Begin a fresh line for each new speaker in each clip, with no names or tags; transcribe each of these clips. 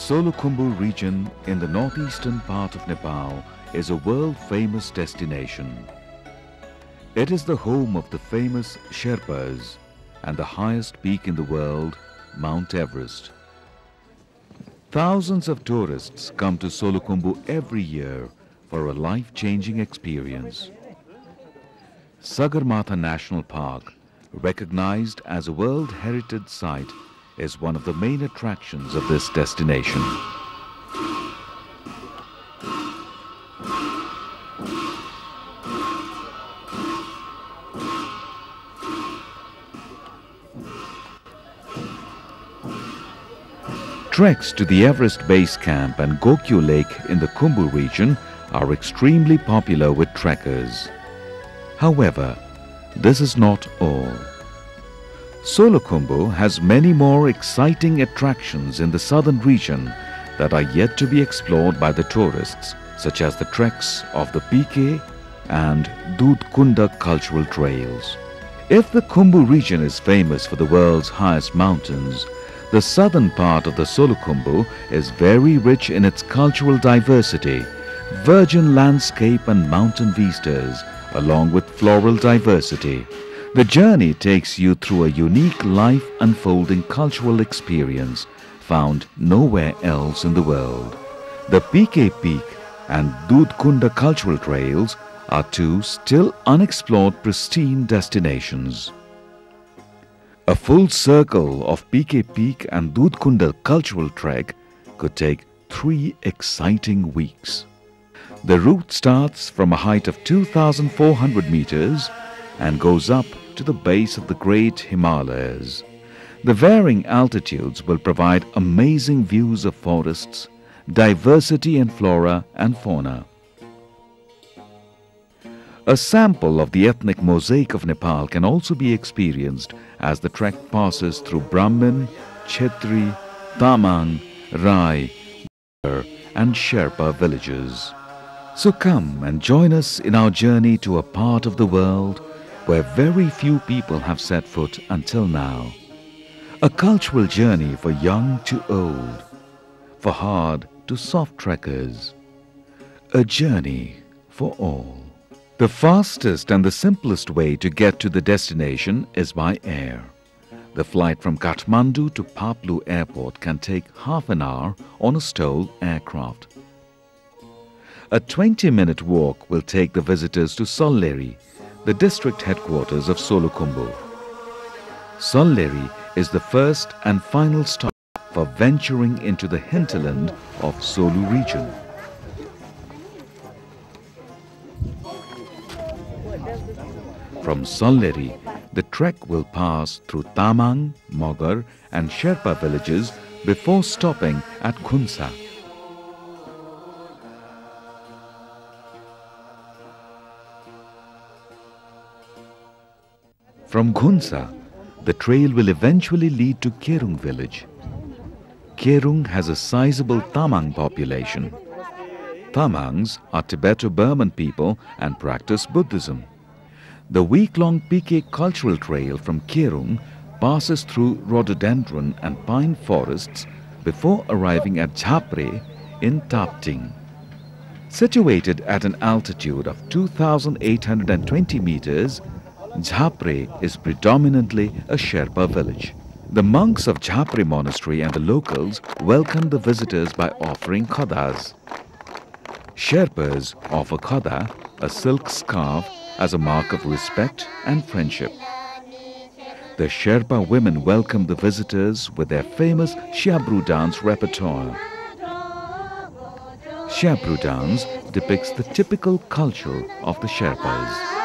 Solukhumbu region in the northeastern part of Nepal is a world-famous destination. It is the home of the famous Sherpas and the highest peak in the world, Mount Everest. Thousands of tourists come to Solukhumbu every year for a life-changing experience. Sagarmatha National Park, recognized as a World Heritage Site, is one of the main attractions of this destination. Treks to the Everest Base Camp and Gokyo Lake in the Khumbu region are extremely popular with trekkers. However, this is not all. Solukhumbu has many more exciting attractions in the southern region that are yet to be explored by the tourists, such as the treks of the Pikey and Dudh Kunda cultural trails. If the Khumbu region is famous for the world's highest mountains, the southern part of the Solukhumbu is very rich in its cultural diversity, virgin landscape and mountain vistas, along with floral diversity. The journey takes you through a unique life-unfolding cultural experience found nowhere else in the world. The Pikey Peak and Dudh Kunda cultural trails are two still unexplored pristine destinations. A full circle of Pikey Peak and Dudh Kunda cultural trek could take 3 exciting weeks. The route starts from a height of 2,400 meters and goes up to the base of the Great Himalayas. The varying altitudes will provide amazing views of forests, diversity in flora and fauna. A sample of the ethnic mosaic of Nepal can also be experienced as the trek passes through Brahmin, Kshetri, Tamang, Rai, Magar and Sherpa villages. So come and join us in our journey to a part of the world where very few people have set foot until now. A cultural journey for young to old, for hard to soft trekkers. A journey for all. The fastest and the simplest way to get to the destination is by air. The flight from Kathmandu to Paplu Airport can take half an hour on a STOL aircraft. A 20-minute walk will take the visitors to Solleri, the district headquarters of Solukhumbu. Solleri is the first and final stop for venturing into the hinterland of Solu region. From Solleri, the trek will pass through Tamang, Magar and Sherpa villages before stopping at Khunsa. From Khunsa, the trail will eventually lead to Kerung village. Kerung has a sizable Tamang population. Tamangs are Tibeto-Burman people and practice Buddhism. The week-long Pikey cultural trail from Kerung passes through rhododendron and pine forests before arriving at Jhapre in Tapting. Situated at an altitude of 2,820 meters, Jhapre is predominantly a Sherpa village. The monks of Jhapre monastery and the locals welcome the visitors by offering khadas. Sherpas offer khada, a silk scarf, as a mark of respect and friendship. The Sherpa women welcome the visitors with their famous Shabru dance repertoire. Shabru dance depicts the typical culture of the Sherpas.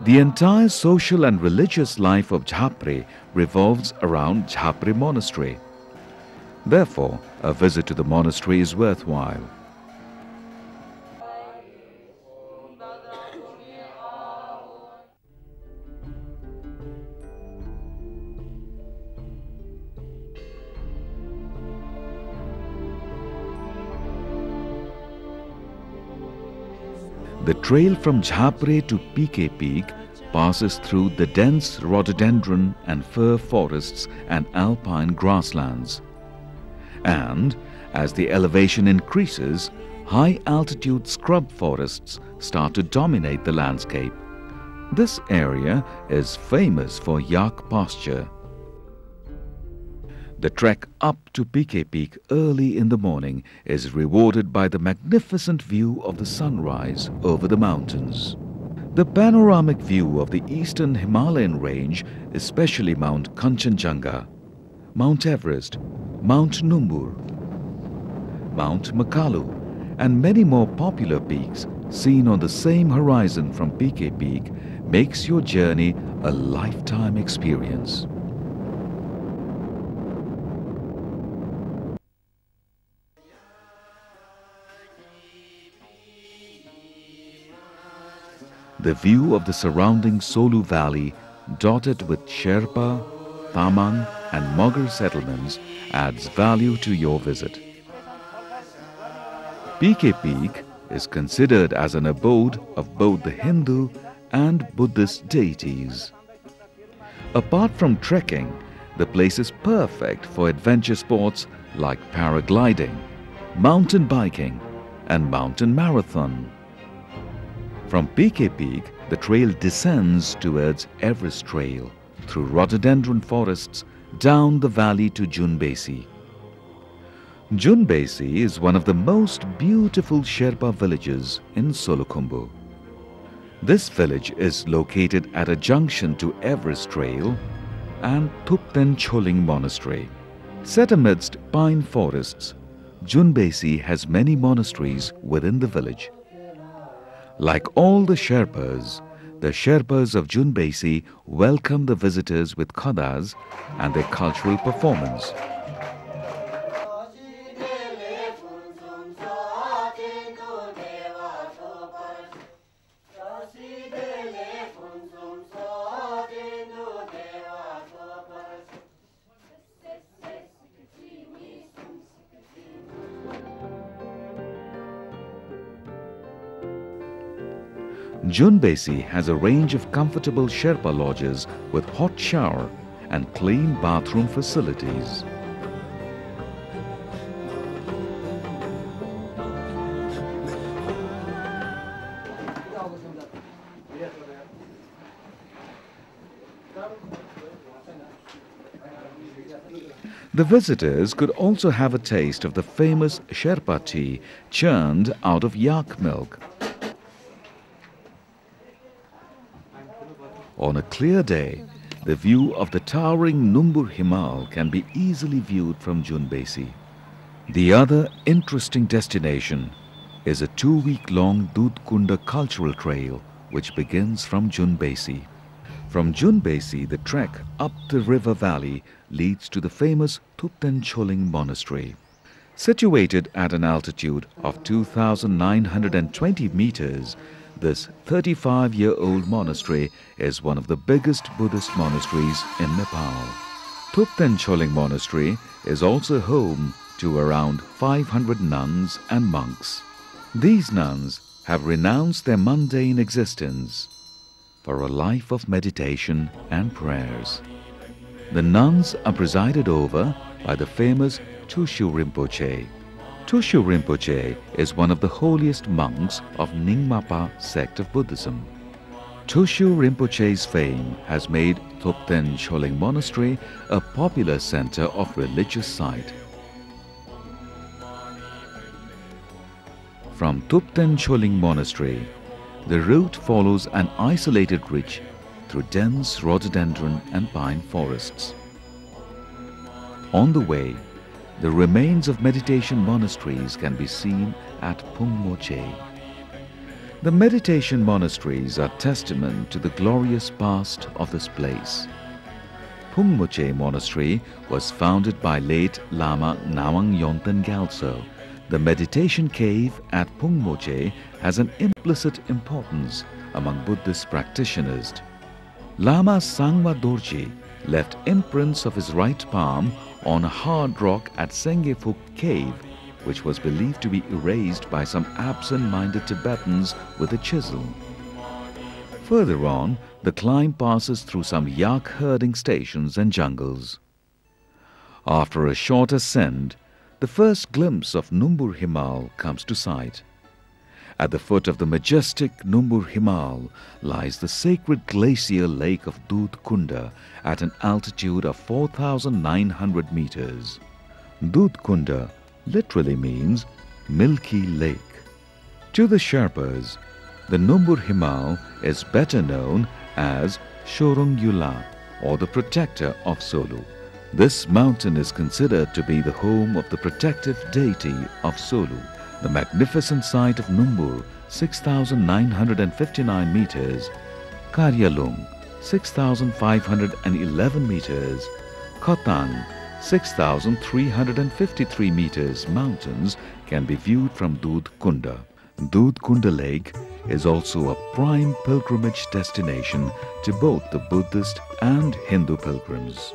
The entire social and religious life of Jhapre revolves around Jhapre Monastery. Therefore, a visit to the monastery is worthwhile. The trail from Jhapre to Pikey Peak passes through the dense rhododendron and fir forests and alpine grasslands. And as the elevation increases, high-altitude scrub forests start to dominate the landscape. This area is famous for yak pasture. The trek up to Pikey Peak early in the morning is rewarded by the magnificent view of the sunrise over the mountains. The panoramic view of the eastern Himalayan range, especially Mount Kanchenjunga, Mount Everest, Mount Numbur, Mount Makalu, and many more popular peaks seen on the same horizon from Pikey Peak makes your journey a lifetime experience. The view of the surrounding Solu Valley, dotted with Sherpa, Tamang and Magars settlements, adds value to your visit. Pikey Peak is considered as an abode of both the Hindu and Buddhist deities. Apart from trekking, the place is perfect for adventure sports like paragliding, mountain biking and mountain marathon. From Pikey Peak, the trail descends towards Everest Trail through rhododendron forests down the valley to Junbesi. Junbesi is one of the most beautiful Sherpa villages in Solukhumbu. This village is located at a junction to Everest Trail and Thupten Choling Monastery. Set amidst pine forests, Junbesi has many monasteries within the village. Like all the Sherpas of Junbesi welcome the visitors with khadas and their cultural performance. Junbesi has a range of comfortable Sherpa lodges with hot shower and clean bathroom facilities. The visitors could also have a taste of the famous Sherpa tea churned out of yak milk. On a clear day, the view of the towering Numbur Himal can be easily viewed from Junbesi. The other interesting destination is a 2-week-long Dudh Kunda cultural trail which begins from Junbesi. From Junbesi, the trek up the river valley leads to the famous Thupten Choling Monastery. Situated at an altitude of 2,920 meters, this 35-year-old monastery is one of the biggest Buddhist monasteries in Nepal. Thupten Choling Monastery is also home to around 500 nuns and monks. These nuns have renounced their mundane existence for a life of meditation and prayers. The nuns are presided over by the famous Tushu Rinpoche. Tushu Rinpoche is one of the holiest monks of Nyingmapa sect of Buddhism. Tushu Rinpoche's fame has made Thupten Choling Monastery a popular center of religious sight. From Thupten Choling Monastery, the route follows an isolated ridge through dense rhododendron and pine forests. On the way, the remains of meditation monasteries can be seen at Phungmoche. The meditation monasteries are testament to the glorious past of this place. Phungmoche Monastery was founded by late Lama Nawang Yonten Gyaltso. The meditation cave at Phungmoche has an implicit importance among Buddhist practitioners. Lama Sangma Dorji left imprints of his right palm on a hard rock at Sengefuk cave which was believed to be erased by some absent-minded Tibetans with a chisel. Further on, the climb passes through some yak herding stations and jungles. After a short ascent, the first glimpse of Numbur Himal comes to sight. At the foot of the majestic Numbur Himal lies the sacred glacial lake of Dudh Kunda at an altitude of 4,900 meters. Dudh Kunda literally means milky lake. To the Sherpas, the Numbur Himal is better known as Shorungyula, or the protector of Solu. This mountain is considered to be the home of the protective deity of Solu. The magnificent site of Numbur, 6,959 meters, Karyalung, 6,511 meters, Khatang, 6,353 meters mountains can be viewed from Dudh Kunda. Dudh Kunda Lake is also a prime pilgrimage destination to both the Buddhist and Hindu pilgrims.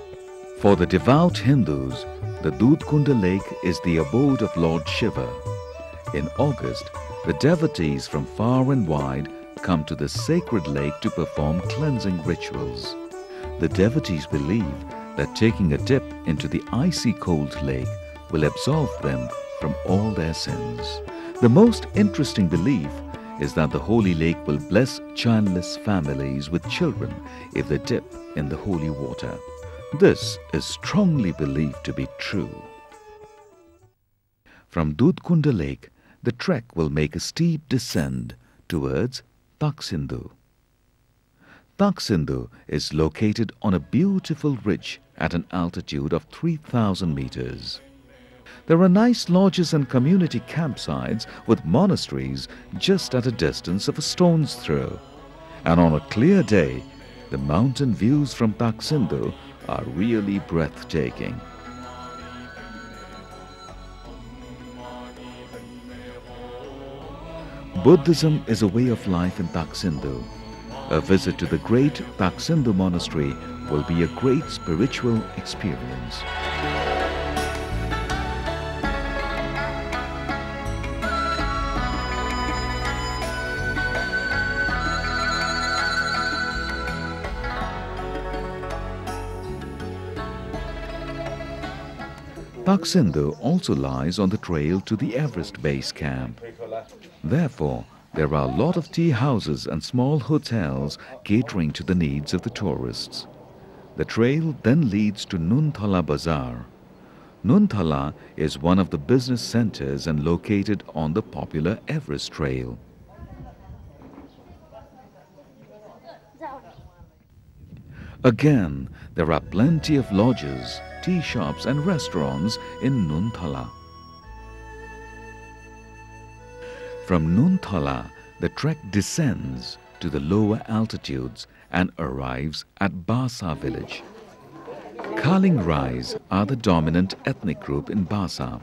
For the devout Hindus, the Dudh Kunda Lake is the abode of Lord Shiva. In August, the devotees from far and wide come to the sacred lake to perform cleansing rituals. The devotees believe that taking a dip into the icy cold lake will absolve them from all their sins. The most interesting belief is that the holy lake will bless childless families with children if they dip in the holy water. This is strongly believed to be true. From Dudh Kunda Lake, the trek will make a steep descent towards Taksindhu. Taksindhu is located on a beautiful ridge at an altitude of 3,000 meters. There are nice lodges and community campsites with monasteries just at a distance of a stone's throw. And on a clear day, the mountain views from Taksindhu are really breathtaking. Buddhism is a way of life in Taksindhu. A visit to the great Taksindhu monastery will be a great spiritual experience. Taksindhu also lies on the trail to the Everest base camp. Therefore, there are a lot of tea houses and small hotels catering to the needs of the tourists. The trail then leads to Nunthala Bazaar. Nunthala is one of the business centers and located on the popular Everest trail. Again, there are plenty of lodges, tea shops and restaurants in Nunthala. From Nunthala, the trek descends to the lower altitudes and arrives at Basa village. Khalings Rias are the dominant ethnic group in Basa.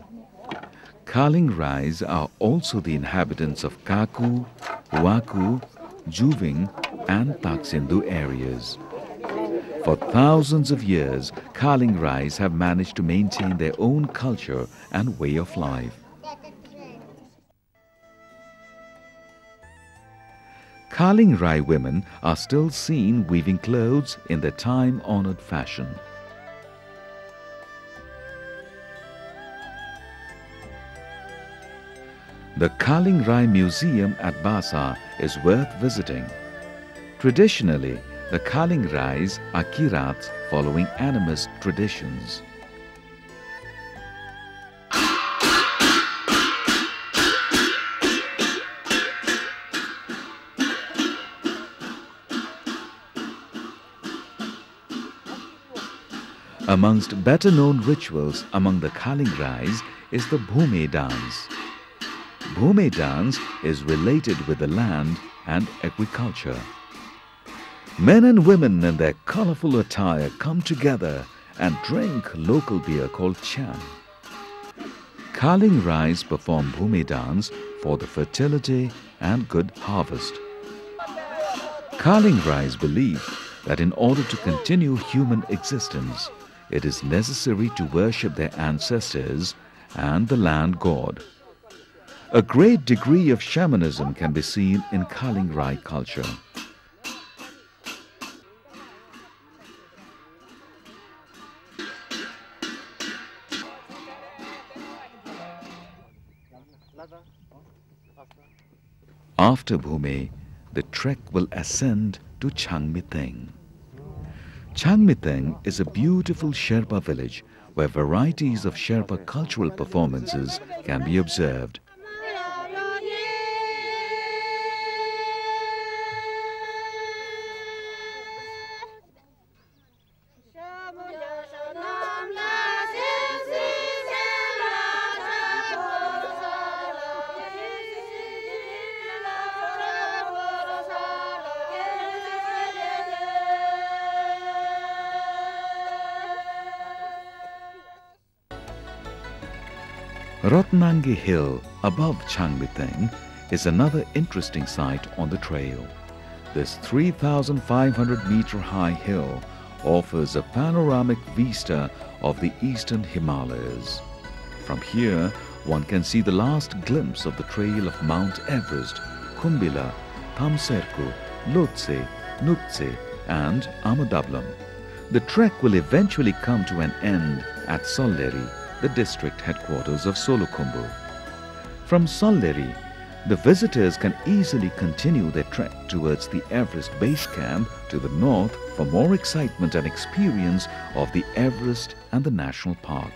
Khalings Rias are also the inhabitants of Kaku, Waku, Juving and Taksindhu areas. For thousands of years, Khalings Rias have managed to maintain their own culture and way of life. Khalings Rias women are still seen weaving clothes in their time-honored fashion. The Khalings Rias Museum at Basa is worth visiting. Traditionally, the Khalings Rias are Kirats following animist traditions. Amongst better-known rituals among the Khalings Rias is the Bhume dance. Bhume dance is related with the land and agriculture. Men and women in their colorful attire come together and drink local beer called Chan. Khalings Rias perform Bhume dance for the fertility and good harvest. Khalings Rias believe that in order to continue human existence, it is necessary to worship their ancestors and the land god. A great degree of shamanism can be seen in Khalings Rias culture. After Bhume, the trek will ascend to Changmiteng. Changmiteng is a beautiful Sherpa village where varieties of Sherpa cultural performances can be observed. Rotnangi Hill above Changmiteng is another interesting site on the trail. This 3,500-meter high hill offers a panoramic vista of the eastern Himalayas. From here, one can see the last glimpse of the trail of Mount Everest, Kumbila, Thamserku, Lhotse, Nuptse and Ama Dablam. The trek will eventually come to an end at Solleri, the district headquarters of Solukhumbu. From Solleri, the visitors can easily continue their trek towards the Everest base camp to the north for more excitement and experience of the Everest and the national park.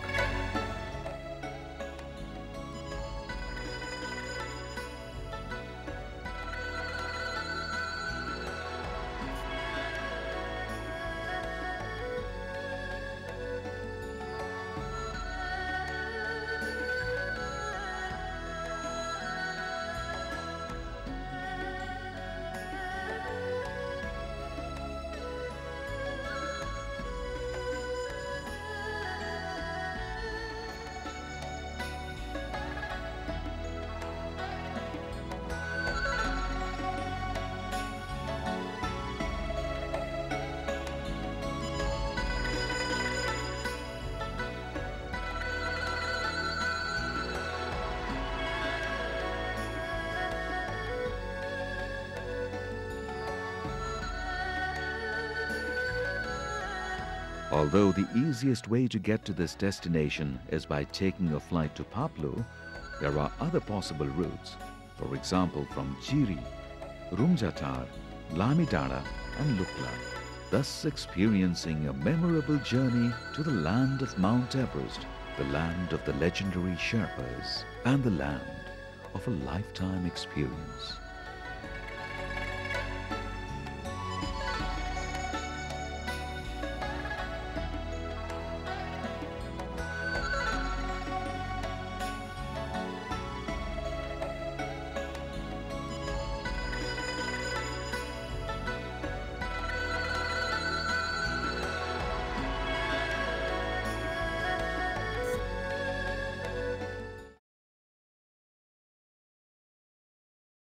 Although the easiest way to get to this destination is by taking a flight to Paplu, there are other possible routes, for example from Jiri, Rumjatar, Lamidara and Lukla, thus experiencing a memorable journey to the land of Mount Everest, the land of the legendary Sherpas, and the land of a lifetime experience.